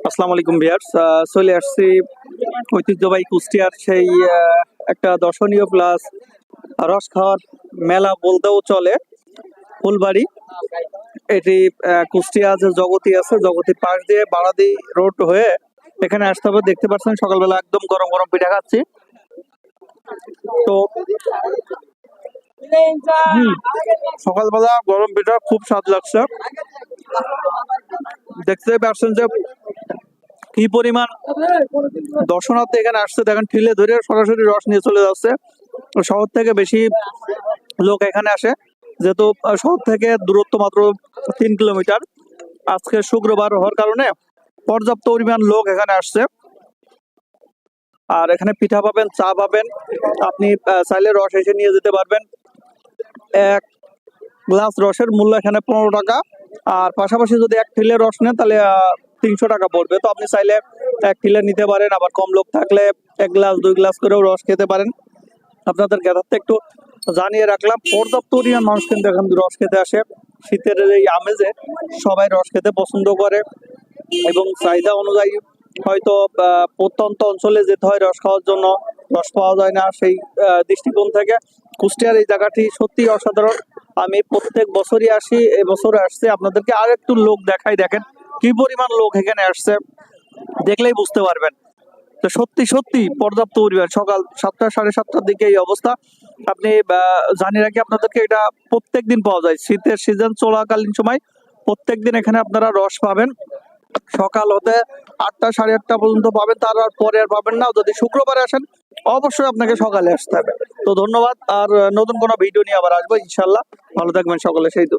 আসসালামু আলাইকুম ভিউয়ার্স, চলে আসছি ঐতিহ্যবাহী কুষ্টিয়ার সেই একটা দর্শনীয় প্লাস রস খাওয়ার মেলা বলতেও চলে। ফুলবাড়ি এটি কুষ্টিয়া যে জগতি আছে, জগতির পাশ দিয়ে বারাদি রোড হয়ে এখানে আসতে হবে। দেখতে পাচ্ছেন সকালবেলা একদম গরম গরম পিঠা খাচ্ছি। তো সকালবেলা গরম পিঠা খুব স্বাদ লাগছে। দেখতে পাচ্ছেন যে কি পরিমাণ দর্শনার্থী এখানে আসছে, দেখেন ঠিলে ধরে সরাসরি রস নিয়ে চলে যাচ্ছে। শহর থেকে বেশি লোক এখানে আসে, যেহেতু শহর থেকে দূরত্ব মাত্র 3 কিলোমিটার। আজকে শুক্রবার হওয়ার কারণে পর্যাপ্ত পরিমাণ লোক এখানে আসছে। আর এখানে পিঠা পাবেন, চা পাবেন, আপনি চাইলে রস এসে নিয়ে যেতে পারবেন। এক গ্লাস রসের মূল্য এখানে 15 টাকা, আর পাশাপাশি যদি এক ঠিলে রস নেন তাহলে 300 টাকা পড়বে। তো আপনি চাইলে এক ঠিলে নিতে পারেন, আবার কম লোক থাকলে 1 গ্লাস 2 গ্লাস করেও রস খেতে পারেন। আপনাদের জ্ঞাতার্থে একটু জানিয়ে রাখলাম। পর্যাপ্ত পরিমাণ মানুষ কিন্তু এখন রস খেতে আসে। শীতের এই আমেজে সবাই রস খেতে পছন্দ করে এবং চাহিদা অনুযায়ী হয়তো প্রত্যন্ত অঞ্চলে যেতে হয় রস খাওয়ার জন্য, রস পাওয়া যায় না। সেই দৃষ্টিকোণ থেকে কুষ্টিয়ার এই জায়গাটি সত্যি অসাধারণ। আমি প্রত্যেক বছরই আসি, এবছরও আসছে। আপনাদেরকে আর একটু লোক দেখাই, দেখেন কি পরিমাণ লোক এখানে আসছে, দেখলেই বুঝতে পারবেন। তো সত্যি সত্যি পর্যাপ্ত পরিমাণ। সকাল 7টা 7:30টার দিকে এই অবস্থা। আপনি জানিয়ে রাখি আপনাদেরকে, এটা প্রত্যেক দিন পাওয়া যায়। শীতের সিজন চলাকালীন সময় প্রত্যেক দিন এখানে আপনারা রস পাবেন। সকাল হতে 8টা 8:30 পর্যন্ত পাবেন, তার আর পরে আর পাবেন না। যদি শুক্রবারে আসেন অবশ্যই আপনাকে সকালে আসতে হবে। তো ধন্যবাদ, আর নতুন কোনো ভিডিও নিয়ে আবার আসবো ইনশাল্লাহ। ভালো থাকবেন সকলে, সেই তো।